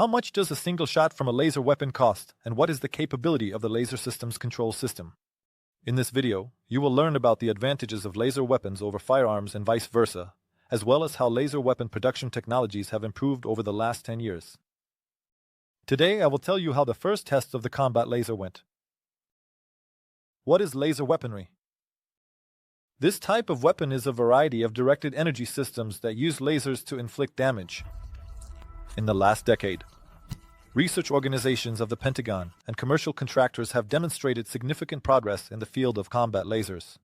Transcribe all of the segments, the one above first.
How much does a single shot from a laser weapon cost, and what is the capability of the laser system's control system? In this video, you will learn about the advantages of laser weapons over firearms and vice versa, as well as how laser weapon production technologies have improved over the last 10 years. Today, I will tell you how the first test of the combat laser went. What is laser weaponry? This type of weapon is a variety of directed energy systems that use lasers to inflict damage. In the last decade, research organizations of the Pentagon and commercial contractors have demonstrated significant progress in the field of combat lasers.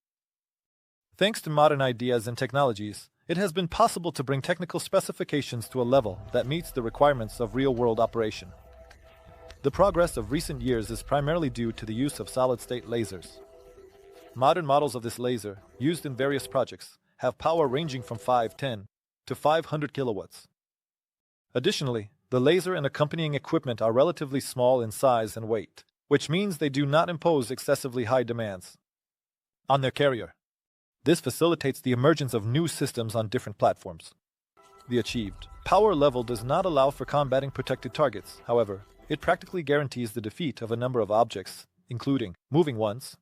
Thanks to modern ideas and technologies, it has been possible to bring technical specifications to a level that meets the requirements of real-world operation. The progress of recent years is primarily due to the use of solid-state lasers. Modern models of this laser, used in various projects, have power ranging from 510 to 500 kilowatts. Additionally, the laser and accompanying equipment are relatively small in size and weight, which means they do not impose excessively high demands on their carrier. This facilitates the emergence of new systems on different platforms. The achieved power level does not allow for combating protected targets. However, it practically guarantees the defeat of a number of objects, including moving ones.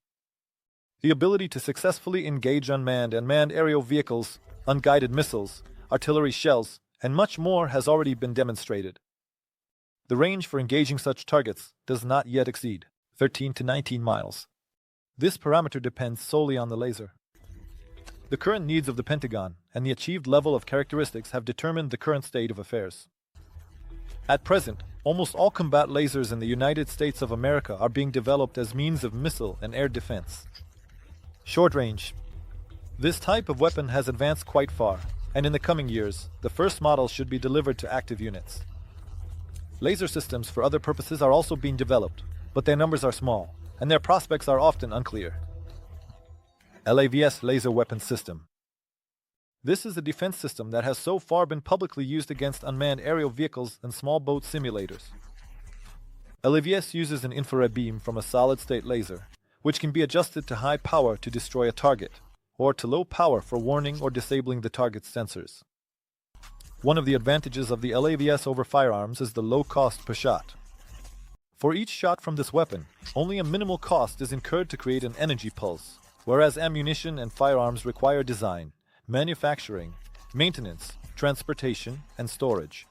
The ability to successfully engage unmanned and manned aerial vehicles, unguided missiles, artillery shells, and much more has already been demonstrated. The range for engaging such targets does not yet exceed 13 to 19 miles. This parameter depends solely on the laser. The current needs of the Pentagon and the achieved level of characteristics have determined the current state of affairs. At present, almost all combat lasers in the United States of America are being developed as means of missile and air defense. Short range. This type of weapon has advanced quite far, and in the coming years, the first models should be delivered to active units. Laser systems for other purposes are also being developed, but their numbers are small, and their prospects are often unclear. LAVS Laser Weapon System. This is a defense system that has so far been publicly used against unmanned aerial vehicles and small boat simulators. LAVS uses an infrared beam from a solid-state laser, which can be adjusted to high power to destroy a target, or to low power for warning or disabling the target's sensors. One of the advantages of the LAVS over firearms is the low cost per shot. For each shot from this weapon, only a minimal cost is incurred to create an energy pulse, whereas ammunition and firearms require design, manufacturing, maintenance, transportation, and storage.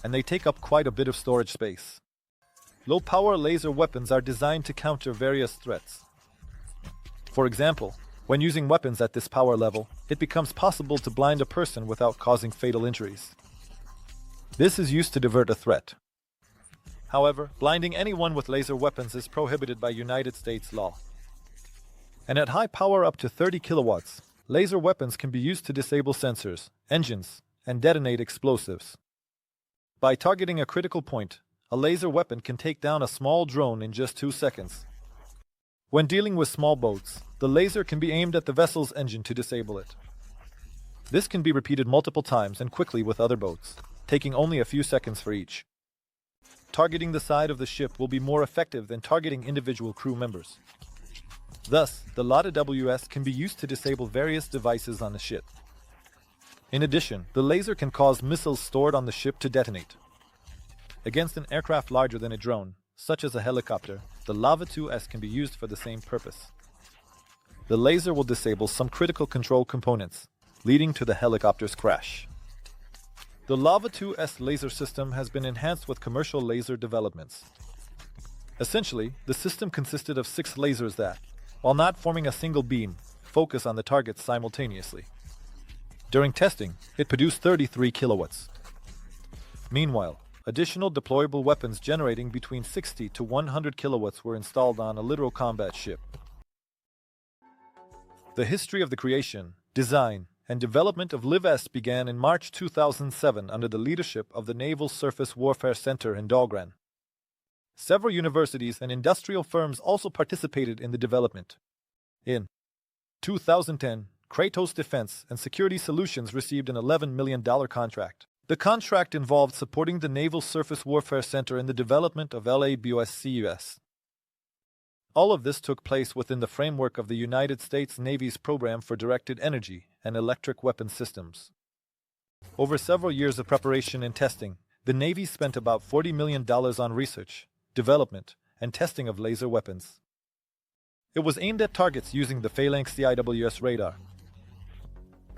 And they take up quite a bit of storage space. Low-power laser weapons are designed to counter various threats. For example, when using weapons at this power level, it becomes possible to blind a person without causing fatal injuries. This is used to divert a threat. However, blinding anyone with laser weapons is prohibited by United States law. And at high power up to 30 kilowatts, laser weapons can be used to disable sensors, engines, and detonate explosives. By targeting a critical point, a laser weapon can take down a small drone in just 2 seconds. When dealing with small boats, the laser can be aimed at the vessel's engine to disable it. This can be repeated multiple times and quickly with other boats, taking only a few seconds for each. Targeting the side of the ship will be more effective than targeting individual crew members. Thus, the LAVS can be used to disable various devices on the ship. In addition, the laser can cause missiles stored on the ship to detonate. Against an aircraft larger than a drone, such as a helicopter, the LAVA-2S can be used for the same purpose. The laser will disable some critical control components, leading to the helicopter's crash. The LAVA-2S laser system has been enhanced with commercial laser developments. Essentially, the system consisted of 6 lasers that, while not forming a single beam, focus on the target simultaneously. During testing, it produced 33 kilowatts. Meanwhile, additional deployable weapons generating between 60 to 100 kilowatts were installed on a literal combat ship. The history of the creation, design, and development of LAVS began in March 2007 under the leadership of the Naval Surface Warfare Center in Dahlgren. Several universities and industrial firms also participated in the development. In 2010, Kratos Defense and Security Solutions received an $11 million contract. The contract involved supporting the Naval Surface Warfare Center in the development of LAVS. All of this took place within the framework of the United States Navy's program for directed energy and electric weapon systems. Over several years of preparation and testing, The Navy spent about $40 million on research, development, and testing of laser weapons. It was aimed at targets using the Phalanx CIWS radar.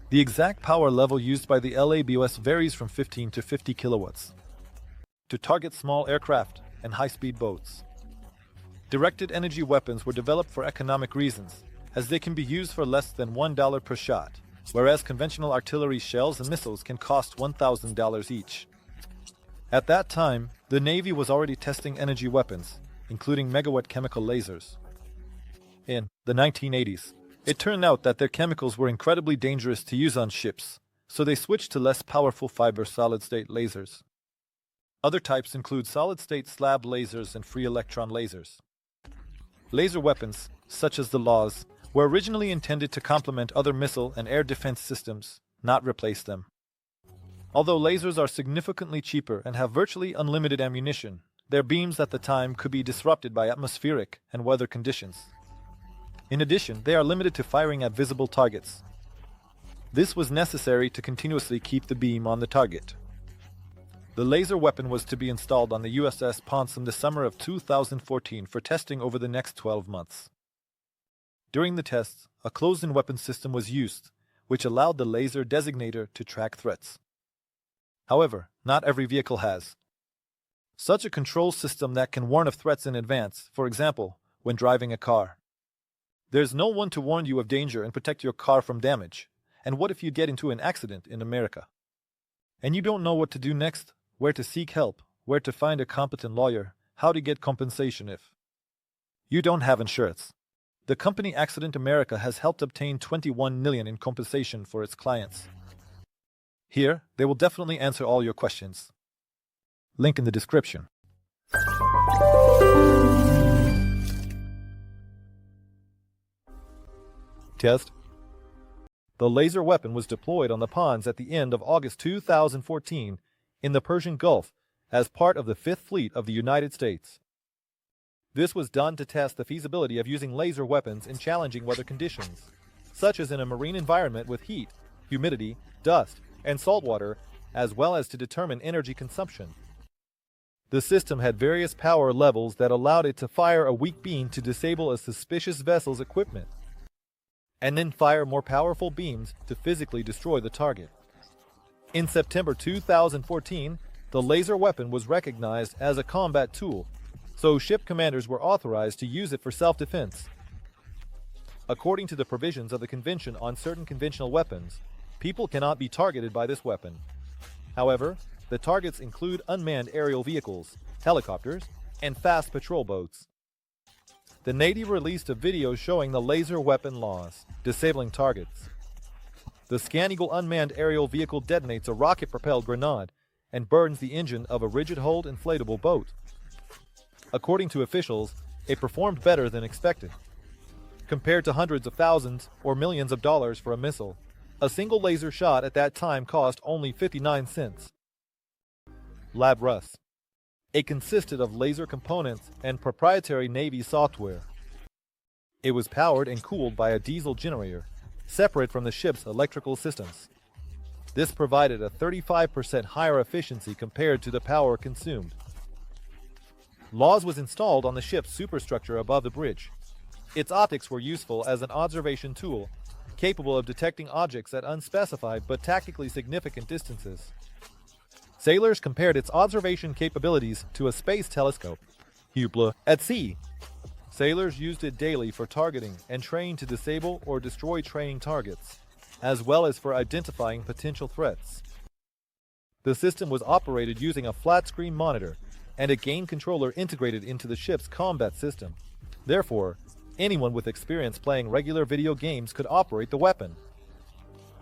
The exact power level used by the LABOS varies from 15 to 50 kilowatts to target small aircraft and high-speed boats. Directed energy weapons were developed for economic reasons, as they can be used for less than $1 per shot, whereas conventional artillery shells and missiles can cost $1,000 each. At that time, the Navy was already testing energy weapons, including megawatt chemical lasers. In the 1980s, it turned out that their chemicals were incredibly dangerous to use on ships, so they switched to less powerful fiber solid-state lasers. Other types include solid-state slab lasers and free electron lasers. Laser weapons, such as the LAWs, were originally intended to complement other missile and air defense systems, not replace them. Although lasers are significantly cheaper and have virtually unlimited ammunition, their beams at the time could be disrupted by atmospheric and weather conditions. In addition, they are limited to firing at visible targets. This was necessary to continuously keep the beam on the target. The laser weapon was to be installed on the USS Ponce in the summer of 2014 for testing over the next 12 months. During the tests, a closed-in weapon system was used, which allowed the laser designator to track threats. However, not every vehicle has such a control system that can warn of threats in advance, for example, when driving a car. There's no one to warn you of danger and protect your car from damage. And what if you get into an accident in America? And you don't know what to do next, where to seek help, where to find a competent lawyer, how to get compensation if you don't have insurance. The company Accident America has helped obtain $21 million in compensation for its clients. Here, they will definitely answer all your questions. Link in the description. Test. The laser weapon was deployed on the ponds at the end of August 2014 in the Persian Gulf as part of the 5th Fleet of the United States. This was done to test the feasibility of using laser weapons in challenging weather conditions, such as in a marine environment with heat, humidity, dust, and salt water, as well as to determine energy consumption. The system had various power levels that allowed it to fire a weak beam to disable a suspicious vessel's equipment, and then fire more powerful beams to physically destroy the target. In September 2014, the laser weapon was recognized as a combat tool, so ship commanders were authorized to use it for self-defense. According to the provisions of the Convention on Certain Conventional Weapons, people cannot be targeted by this weapon. However, the targets include unmanned aerial vehicles, helicopters, and fast patrol boats. The Navy released a video showing the laser weapon laws, disabling targets. The Scan-Eagle unmanned aerial vehicle detonates a rocket-propelled grenade and burns the engine of a rigid-hold inflatable boat. According to officials, it performed better than expected. Compared to hundreds of thousands or millions of dollars for a missile, a single laser shot at that time cost only 59 cents. Lab Rus. It consisted of laser components and proprietary Navy software. It was powered and cooled by a diesel generator, separate from the ship's electrical systems. This provided a 35% higher efficiency compared to the power consumed. LAWS was installed on the ship's superstructure above the bridge. Its optics were useful as an observation tool, capable of detecting objects at unspecified but tactically significant distances. Sailors compared its observation capabilities to a space telescope, Hubble, at sea. Sailors used it daily for targeting and trained to disable or destroy training targets, as well as for identifying potential threats. The system was operated using a flat-screen monitor and a gain controller integrated into the ship's combat system. Therefore, anyone with experience playing regular video games could operate the weapon.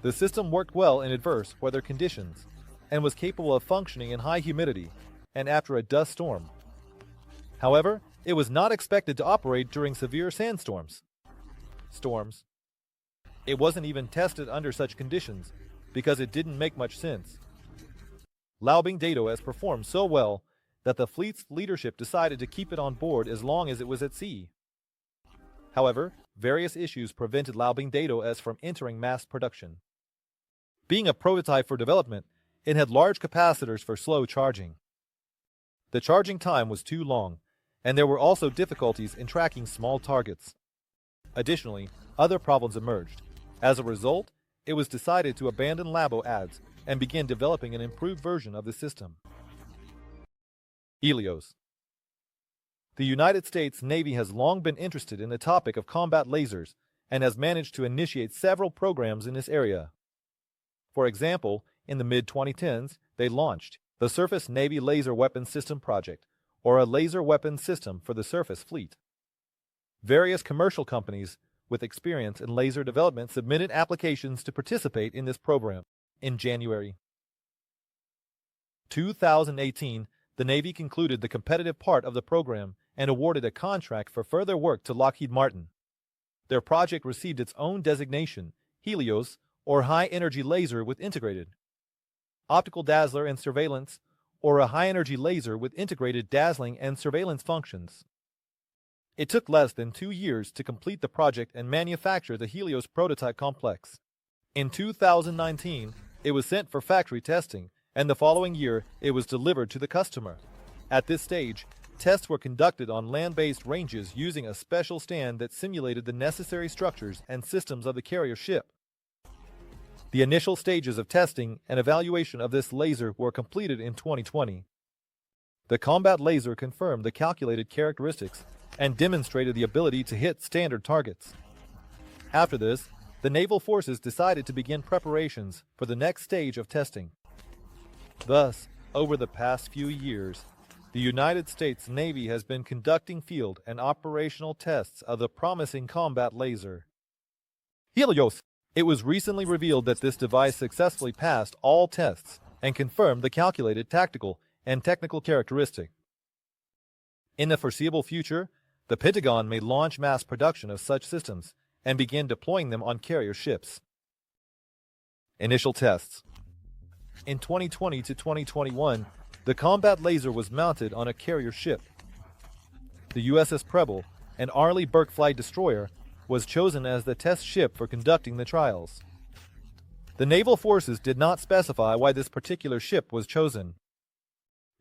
The system worked well in adverse weather conditions and was capable of functioning in high humidity and after a dust storm. However, it was not expected to operate during severe sandstorms. It wasn't even tested under such conditions because it didn't make much sense. Laubing Dado has performed so well that the fleet's leadership decided to keep it on board as long as it was at sea. However, various issues prevented Laubing Dado from entering mass production. Being a prototype for development, it had large capacitors for slow charging. The charging time was too long, and there were also difficulties in tracking small targets. Additionally, other problems emerged. As a result, it was decided to abandon Labo ads and begin developing an improved version of the system. Helios. The United States Navy has long been interested in the topic of combat lasers and has managed to initiate several programs in this area. For example, in the mid-2010s, they launched the Surface Navy Laser Weapon System Project, or a laser weapon system for the surface fleet. Various commercial companies with experience in laser development submitted applications to participate in this program. In January 2018, the Navy concluded the competitive part of the program and awarded a contract for further work to Lockheed Martin. Their project received its own designation, Helios, or High Energy Laser with Integrated Optical Dazzler and Surveillance, or a high-energy laser with integrated dazzling and surveillance functions. It took less than 2 years to complete the project and manufacture the Helios prototype complex. In 2019, it was sent for factory testing, and the following year, it was delivered to the customer. At this stage, tests were conducted on land-based ranges using a special stand that simulated the necessary structures and systems of the carrier ship. The initial stages of testing and evaluation of this laser were completed in 2020. The combat laser confirmed the calculated characteristics and demonstrated the ability to hit standard targets. After this, the naval forces decided to begin preparations for the next stage of testing. Thus, over the past few years, the United States Navy has been conducting field and operational tests of the promising combat laser. Helios. It was recently revealed that this device successfully passed all tests and confirmed the calculated tactical and technical characteristic. In the foreseeable future, the Pentagon may launch mass production of such systems and begin deploying them on carrier ships. Initial tests. In 2020 to 2021, the combat laser was mounted on a carrier ship. The USS Preble, an Arleigh Burke flight destroyer, was chosen as the test ship for conducting the trials. The naval forces did not specify why this particular ship was chosen.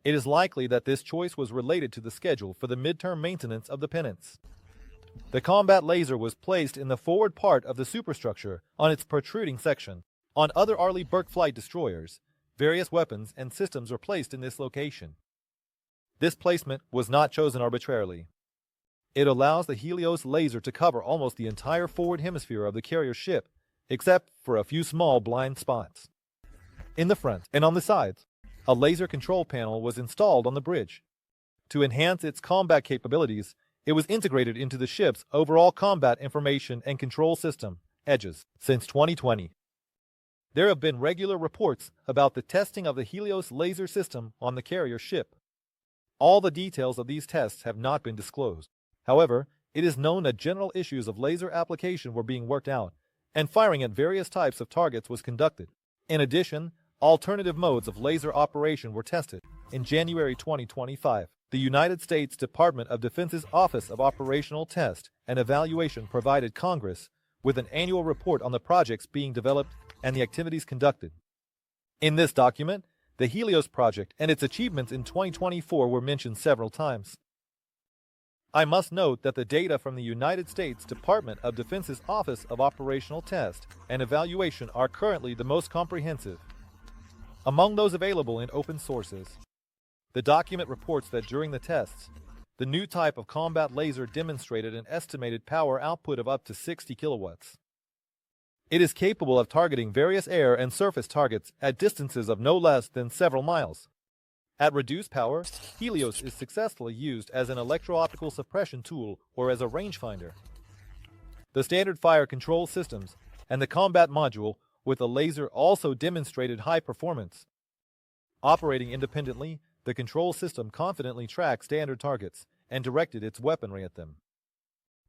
It is likely that this choice was related to the schedule for the midterm maintenance of the Pennants. The combat laser was placed in the forward part of the superstructure on its protruding section. On other Arleigh Burke flight destroyers, various weapons and systems were placed in this location. This placement was not chosen arbitrarily. It allows the Helios laser to cover almost the entire forward hemisphere of the carrier ship, except for a few small blind spots. In the front and on the sides, a laser control panel was installed on the bridge. To enhance its combat capabilities, it was integrated into the ship's overall combat information and control system, EDGES, since 2020. There have been regular reports about the testing of the Helios laser system on the carrier ship. All the details of these tests have not been disclosed. However, it is known that general issues of laser application were being worked out, and firing at various types of targets was conducted. In addition, alternative modes of laser operation were tested. In January 2025, the United States Department of Defense's Office of Operational Test and Evaluation provided Congress with an annual report on the projects being developed and the activities conducted. In this document, the Helios project and its achievements in 2024 were mentioned several times. I must note that the data from the United States Department of Defense's Office of Operational Test and Evaluation are currently the most comprehensive among those available in open sources. The document reports that during the tests, the new type of combat laser demonstrated an estimated power output of up to 60 kilowatts. It is capable of targeting various air and surface targets at distances of no less than several miles. At reduced power, Helios is successfully used as an electro-optical suppression tool or as a rangefinder. The standard fire control systems and the combat module with a laser also demonstrated high performance. Operating independently, the control system confidently tracked standard targets and directed its weaponry at them.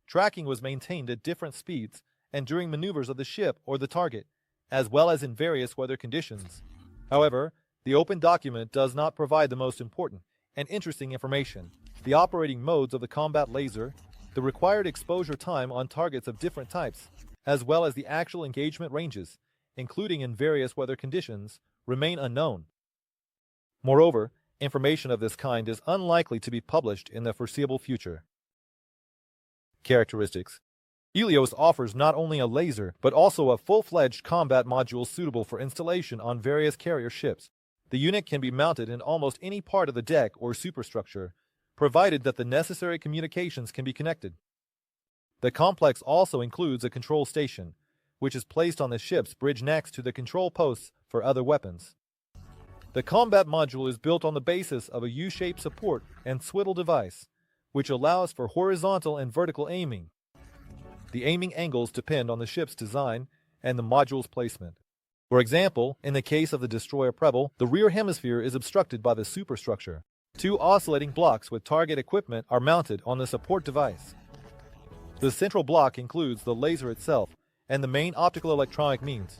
Tracking was maintained at different speeds and during maneuvers of the ship or the target, as well as in various weather conditions. However, the open document does not provide the most important and interesting information: the operating modes of the combat laser, the required exposure time on targets of different types, as well as the actual engagement ranges, including in various weather conditions, remain unknown. Moreover, information of this kind is unlikely to be published in the foreseeable future. Characteristics. Helios offers not only a laser, but also a full-fledged combat module suitable for installation on various carrier ships. The unit can be mounted in almost any part of the deck or superstructure, provided that the necessary communications can be connected. The complex also includes a control station, which is placed on the ship's bridge next to the control posts for other weapons. The combat module is built on the basis of a U-shaped support and swivel device, which allows for horizontal and vertical aiming. The aiming angles depend on the ship's design and the module's placement. For example, in the case of the destroyer Preble, the rear hemisphere is obstructed by the superstructure. Two oscillating blocks with target equipment are mounted on the support device. The central block includes the laser itself and the main optical electronic means.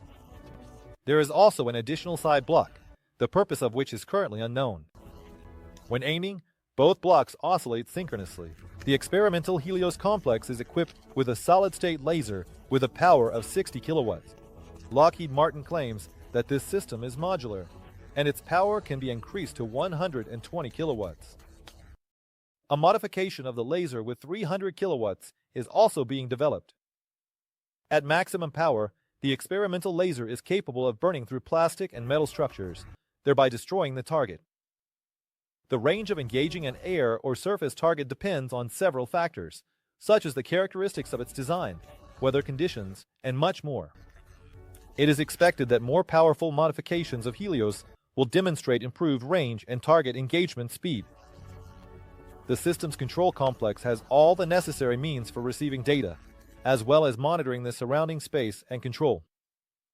There is also an additional side block, the purpose of which is currently unknown. When aiming, both blocks oscillate synchronously. The experimental Helios complex is equipped with a solid-state laser with a power of 60 kilowatts. Lockheed Martin claims that this system is modular, and its power can be increased to 120 kilowatts. A modification of the laser with 300 kilowatts is also being developed. At maximum power, the experimental laser is capable of burning through plastic and metal structures, thereby destroying the target. The range of engaging an air or surface target depends on several factors, such as the characteristics of its design, weather conditions, and much more. It is expected that more powerful modifications of Helios will demonstrate improved range and target engagement speed. The system's control complex has all the necessary means for receiving data, as well as monitoring the surrounding space and control.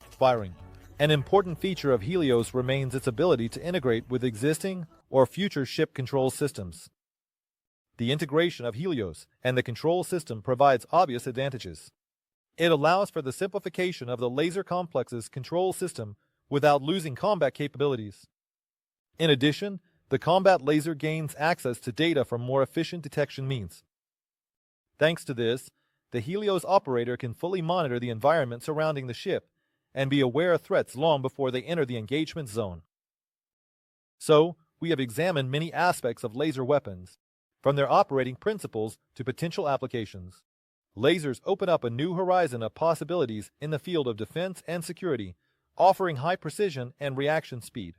Firing. An important feature of Helios remains its ability to integrate with existing or future ship control systems. The integration of Helios and the control system provides obvious advantages. It allows for the simplification of the laser complex's control system without losing combat capabilities. In addition, the combat laser gains access to data from more efficient detection means. Thanks to this, the Helios operator can fully monitor the environment surrounding the ship and be aware of threats long before they enter the engagement zone. So, we have examined many aspects of laser weapons, from their operating principles to potential applications. Lasers open up a new horizon of possibilities in the field of defense and security, offering high precision and reaction speed.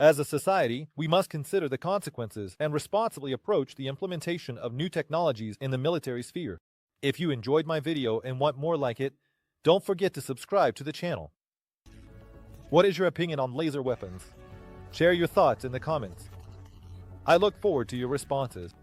As a society, we must consider the consequences and responsibly approach the implementation of new technologies in the military sphere. If you enjoyed my video and want more like it, don't forget to subscribe to the channel. What is your opinion on laser weapons? Share your thoughts in the comments. I look forward to your responses.